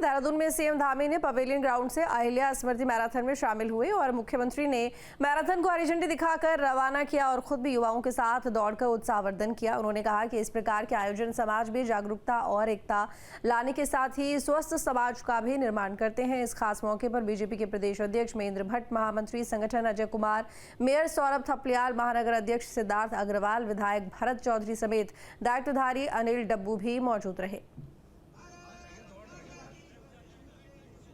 देहरादून में सीएम धामी ने pavilion ground से अहिल्या स्मृति मैराथन में शामिल हुए और मुख्यमंत्री ने मैराथन को हरी झंडी दिखाकर रवाना किया और खुद भी युवाओं के साथ दौड़कर उत्साहवर्धन किया। उन्होंने कहा कि इस प्रकार के आयोजन समाज में जागरूकता और एकता लाने के साथ ही स्वस्थ समाज का भी निर्माण करते हैं। इस खास मौके पर बीजेपी के प्रदेश अध्यक्ष महेंद्र भट्ट, महामंत्री संगठन अजय कुमार, मेयर सौरभ थपलियाल, महानगर अध्यक्ष सिद्धार्थ अग्रवाल, विधायक भरत चौधरी समेत दायित्वधारी अनिल डब्बू भी मौजूद रहे।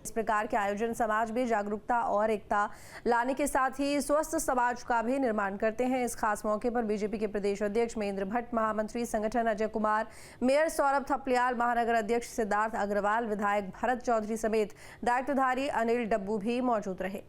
इस प्रकार के आयोजन समाज में जागरूकता और एकता लाने के साथ ही स्वस्थ समाज का भी निर्माण करते हैं। इस खास मौके पर बीजेपी के प्रदेश अध्यक्ष महेंद्र भट्ट, महामंत्री संगठन अजय कुमार, मेयर सौरभ थपलियाल, महानगर अध्यक्ष सिद्धार्थ अग्रवाल, विधायक भरत चौधरी समेत दायित्वधारी अनिल डब्बू भी मौजूद रहे।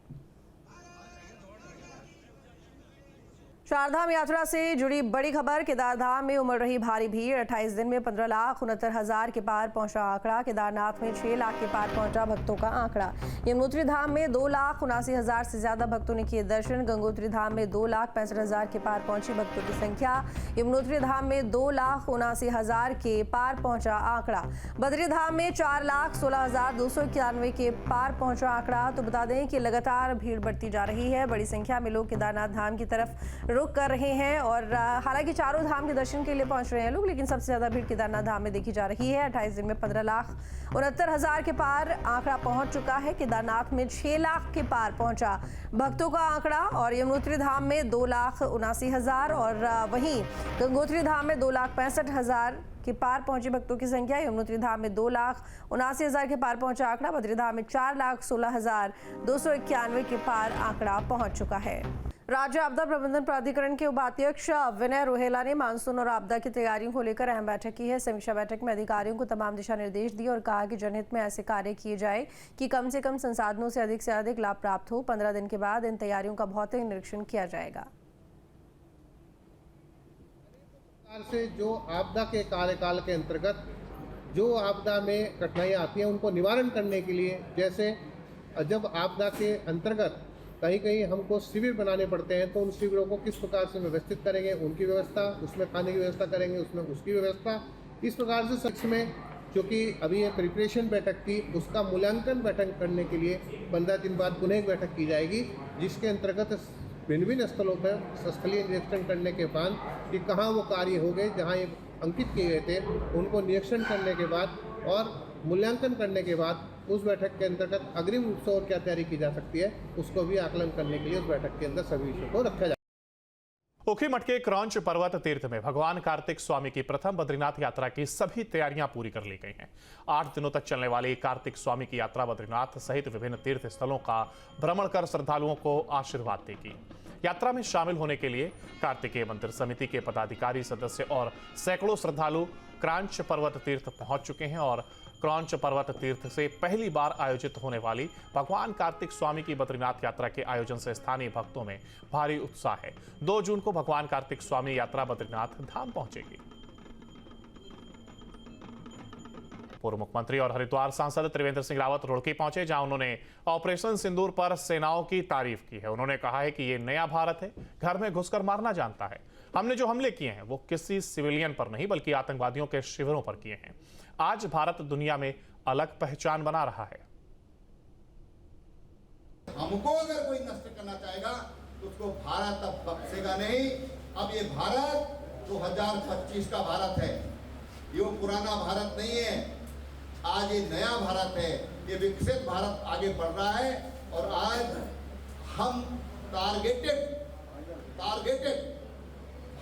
चारधाम यात्रा से जुड़ी बड़ी खबर। केदारधाम में उमड़ रही भारी भीड़। 28 दिन में 15,69,000 के पार पहुंचा आंकड़ा। केदारनाथ में 6 लाख के पार पहुंचा भक्तों का आंकड़ा। यमुनोत्री धाम में 2,79,000 से ज्यादा भक्तों ने किए दर्शन। गंगोत्री धाम में 2,65,000 के पार पहुंची भक्तों की संख्या। यमुनोत्री धाम में 2,79,000 के पार पहुंचा आंकड़ा। बद्री धाम में 4,16,291 के पार पहुंचा आंकड़ा। तो बता दें कि लगातार भीड़ बढ़ती जा रही है। बड़ी संख्या में लोग केदारनाथ धाम की तरफ रुख कर रहे हैं और हालांकि चारों धाम के दर्शन के लिए पहुंच रहे हैं लोग, लेकिन सबसे ज्यादा भीड़ केदारनाथ धाम में देखी जा रही है। 28 दिन में 15,69,000 के पार आंकड़ा पहुंच चुका है। केदारनाथ में 6 लाख के पार पहुंचा भक्तों का आंकड़ा और यमुनोत्री धाम में 2,79,000 और वहीं गंगोत्री धाम में 2,65,000 के पार पहुंचे भक्तों की संख्या। यमुनोत्री धाम में 2,79,000 के पार पहुंचा आंकड़ा। बद्री धाम में 4,16,291 के पार आंकड़ा पहुंच चुका है। राज्य आपदा प्रबंधन प्राधिकरण के उपाध्यक्ष विनय रोहेला ने मानसून और आपदा की तैयारियों को लेकर अहम बैठक की है। समीक्षा बैठक में अधिकारियों को तमाम दिशा निर्देश दिए और कहा कि जनहित में ऐसे कार्य किए जाए कि कम से कम संसाधनों से अधिक लाभ प्राप्त हो। 15 दिन के बाद इन तैयारियों का भौतिक निरीक्षण किया जाएगा। से जो आपदा के कार्यकाल के अंतर्गत जो आपदा में कठिनाइयाँ आती हैं उनको निवारण करने के लिए, जैसे जब आपदा के अंतर्गत कहीं कहीं हमको शिविर बनाने पड़ते हैं तो उन शिविरों को किस प्रकार से व्यवस्थित करेंगे, उनकी व्यवस्था, उसमें खाने की व्यवस्था करेंगे, उसमें उसकी व्यवस्था, इस प्रकार से सच में क्योंकि अभी ये प्रिपरेशन बैठक थी, उसका मूल्यांकन बैठक करने के लिए 15 दिन बाद पुनः एक बैठक की जाएगी, जिसके अंतर्गत भिन्न भिन्न स्थलों पर स्थलीय निरीक्षण करने के बाद कि कहाँ वो कार्य हो गए जहाँ ये अंकित किए गए थे, उनको निरीक्षण करने के बाद और मूल्यांकन करने के बाद उस बैठक के अंतर्गत अग्रिम रूप से और क्या तैयारी की जा सकती है उसको भी आकलन करने के लिए उस बैठक के अंदर सभी विषयों को रखा जाए। ऊखीमठ के क्रौंच पर्वत तीर्थ में भगवान कार्तिक स्वामी की प्रथम बद्रीनाथ यात्रा की सभी तैयारियां पूरी कर ली गई हैं। 8 दिनों तक चलने वाली कार्तिक स्वामी की यात्रा बद्रीनाथ सहित विभिन्न तीर्थ स्थलों का भ्रमण कर श्रद्धालुओं को आशीर्वाद देगी। यात्रा में शामिल होने के लिए कार्तिकेय मंदिर समिति के पदाधिकारी, सदस्य और सैकड़ों श्रद्धालु क्रौंच पर्वत तीर्थ पहुंच चुके हैं और क्रौंच पर्वत तीर्थ से पहली बार आयोजित होने वाली भगवान कार्तिक स्वामी की बद्रीनाथ यात्रा के आयोजन से स्थानीय भक्तों में भारी उत्साह है। 2 जून को भगवान कार्तिक स्वामी यात्रा बद्रीनाथ धाम पहुंचेगी। पूर्व मुख्यमंत्री और हरिद्वार सांसद त्रिवेंद्र सिंह रावत रुड़की पहुंचे, जहां उन्होंने ऑपरेशन सिंदूर पर सेनाओं की तारीफ की है। उन्होंने कहा है कि ये नया भारत है, घर में घुसकर मारना जानता है। हमने जो हमले किए हैं वो किसी सिविलियन पर नहीं बल्कि आतंकवादियों के शिविरों पर किए हैं। आज भारत दुनिया में अलग पहचान बना रहा है। हमको अगर कोई नष्ट करना चाहेगा तो उसको भारत अब बख्शेगा नहीं। अब ये भारत 2025 का भारत है, ये पुराना भारत नहीं है। आज ये नया भारत है, ये विकसित भारत आगे बढ़ रहा है और आज हम टारगेटेड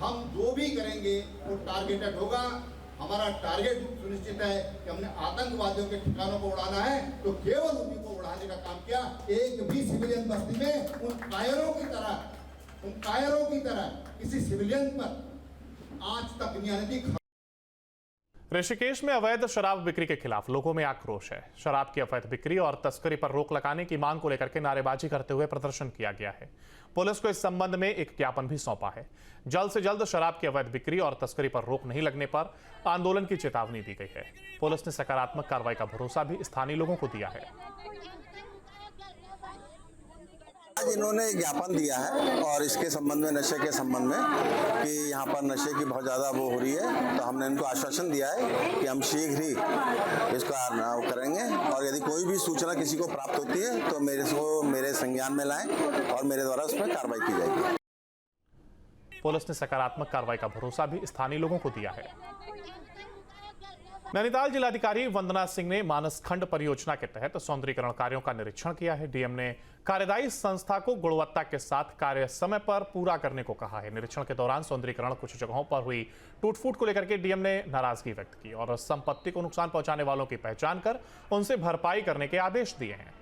हम जो भी करेंगे वो टारगेटेड होगा। हमारा टारगेट सुनिश्चित है कि हमने आतंकवादियों के ठिकानों को उड़ाना है तो केवल उन्हीं को उड़ाने का काम किया। एक भी सिविलियन बस्ती में उन कायरों की तरह किसी सिविलियन पर आज तक नहीं आने दी। ऋषिकेश में अवैध शराब बिक्री के खिलाफ लोगों में आक्रोश है। शराब की अवैध बिक्री और तस्करी पर रोक लगाने की मांग को लेकर के नारेबाजी करते हुए प्रदर्शन किया गया है। पुलिस को इस संबंध में एक ज्ञापन भी सौंपा है। जल्द से जल्द शराब की अवैध बिक्री और तस्करी पर रोक नहीं लगने पर आंदोलन की चेतावनी दी गई है। पुलिस ने सकारात्मक कार्रवाई का भरोसा भी स्थानीय लोगों को दिया है। आज इन्होंने एक ज्ञापन दिया है और इसके संबंध में, नशे के संबंध में, कि यहाँ पर नशे की बहुत ज़्यादा वो हो रही है, तो हमने इनको आश्वासन दिया है कि हम शीघ्र ही इसका करेंगे और यदि कोई भी सूचना किसी को प्राप्त होती है तो मेरे संज्ञान में लाएं और मेरे द्वारा उस पर कार्रवाई की जाएगी। पुलिस ने सकारात्मक कार्रवाई का भरोसा भी स्थानीय लोगों को दिया है। नैनीताल जिलाधिकारी वंदना सिंह ने मानस खंड परियोजना के तहत सौंदर्यीकरण कार्यों का निरीक्षण किया है। डीएम ने कार्यदायी संस्था को गुणवत्ता के साथ कार्य समय पर पूरा करने को कहा है। निरीक्षण के दौरान सौंदर्यीकरण कुछ जगहों पर हुई टूट-फूट को लेकर के डीएम ने नाराजगी व्यक्त की और संपत्ति को नुकसान पहुंचाने वालों की पहचान कर उनसे भरपाई करने के आदेश दिए हैं।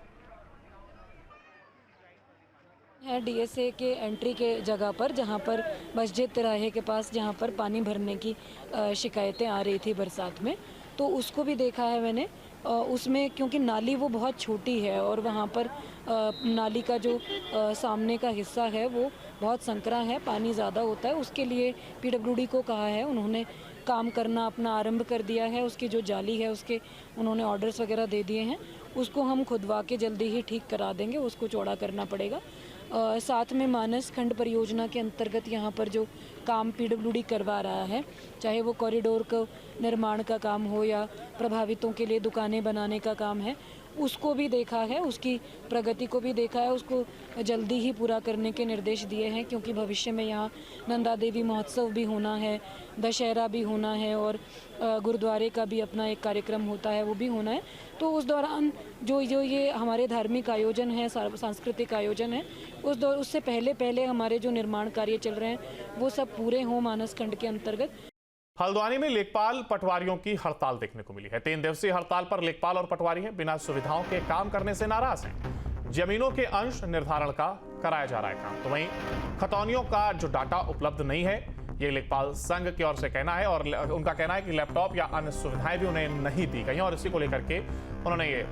डीएसए के एंट्री के जगह पर, जहां पर मस्जिद तिराहे के पास जहां पर पानी भरने की शिकायतें आ रही थी बरसात में, तो उसको भी देखा है मैंने। उसमें क्योंकि नाली वो बहुत छोटी है और वहाँ पर नाली का जो सामने का हिस्सा है वो बहुत संकरा है, पानी ज़्यादा होता है। उसके लिए पीडब्ल्यूडी को कहा है, उन्होंने काम करना अपना आरंभ कर दिया है। उसकी जो जाली है उसके उन्होंने ऑर्डर्स वगैरह दे दिए हैं, उसको हम खुदवा के जल्दी ही ठीक करा देंगे, उसको चौड़ा करना पड़ेगा। साथ में मानस खंड परियोजना के अंतर्गत यहाँ पर जो काम पीडब्ल्यूडी करवा रहा है, चाहे वो कॉरिडोर का निर्माण का काम हो या प्रभावितों के लिए दुकानें बनाने का काम है, उसको भी देखा है, उसकी प्रगति को भी देखा है, उसको जल्दी ही पूरा करने के निर्देश दिए हैं। क्योंकि भविष्य में यहाँ नंदा देवी महोत्सव भी होना है, दशहरा भी होना है और गुरुद्वारे का भी अपना एक कार्यक्रम होता है, वो भी होना है। तो उस दौरान जो ये हमारे धार्मिक आयोजन है, सांस्कृतिक आयोजन है, उससे पहले हमारे जो निर्माण कार्य चल रहे हैं वो सब पूरे हों मानस खंड के अंतर्गत। हल्द्वानी में लेखपाल पटवारियों की हड़ताल देखने को मिली है। 3 दिवसीय हड़ताल पर लेखपाल और पटवारी हैं, बिना सुविधाओं के काम करने से नाराज हैं। जमीनों के अंश निर्धारण का कराया जा रहा है काम, तो वहीं खतौनियों का जो डाटा उपलब्ध नहीं है, ये लेखपाल संघ की ओर से कहना है और उनका कहना है कि लैपटॉप या अन्य सुविधाएं भी उन्हें नहीं दी गई और इसी को लेकर के उन्होंने ये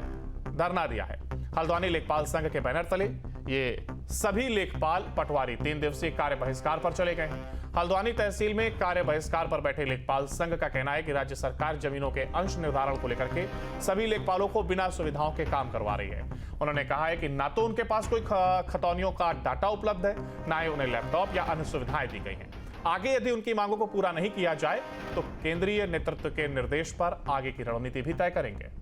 धरना दिया है। हल्द्वानी लेखपाल संघ के बैनर तले ये सभी लेखपाल पटवारी 3 दिवसीय कार्य बहिष्कार पर चले गए हैं। हल्द्वानी तहसील में कार्य बहिष्कार पर बैठे लेखपाल संघ का कहना है कि राज्य सरकार जमीनों के अंश निर्धारण को लेकर के सभी लेखपालों को बिना सुविधाओं के काम करवा रही है। उन्होंने कहा है कि ना तो उनके पास कोई खतौनियों का डाटा उपलब्ध है, ना ही उन्हें लैपटॉप या अन्य सुविधाएं दी गई हैं। आगे यदि उनकी मांगों को पूरा नहीं किया जाए तो केंद्रीय नेतृत्व के निर्देश पर आगे की रणनीति भी तय करेंगे।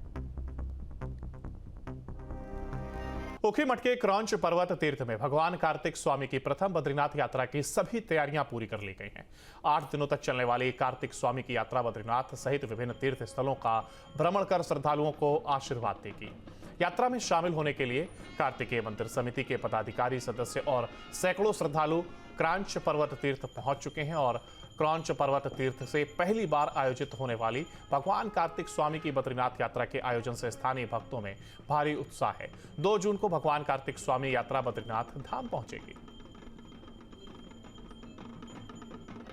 ऊखीमठ के क्रौंच पर्वत तीर्थ में भगवान कार्तिक स्वामी की प्रथम बद्रीनाथ यात्रा की सभी तैयारियां पूरी कर ली गई हैं। 8 दिनों तक चलने वाली कार्तिक स्वामी की यात्रा बद्रीनाथ सहित विभिन्न तीर्थ स्थलों का भ्रमण कर श्रद्धालुओं को आशीर्वाद देगी। यात्रा में शामिल होने के लिए कार्तिकेय मंदिर समिति के पदाधिकारी, सदस्य और सैकड़ों श्रद्धालु क्रौंच पर्वत तीर्थ पहुंच चुके हैं और क्रौंच पर्वत तीर्थ से पहली बार आयोजित होने वाली भगवान कार्तिक स्वामी की बद्रीनाथ यात्रा के आयोजन से स्थानीय भक्तों में भारी उत्साह है। 2 जून को भगवान कार्तिक स्वामी यात्रा बद्रीनाथ धाम पहुंचेगी।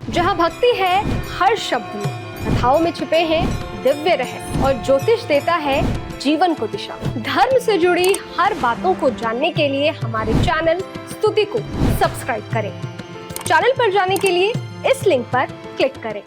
जहां भक्ति है हर शब्द में, कथाओं में छुपे हैं दिव्य रहस्य और ज्योतिष देता है जीवन को दिशा। धर्म से जुड़ी हर बातों को जानने के लिए हमारे चैनल स्तुति को सब्सक्राइब करें। चैनल पर जाने के लिए इस लिंक पर क्लिक करें।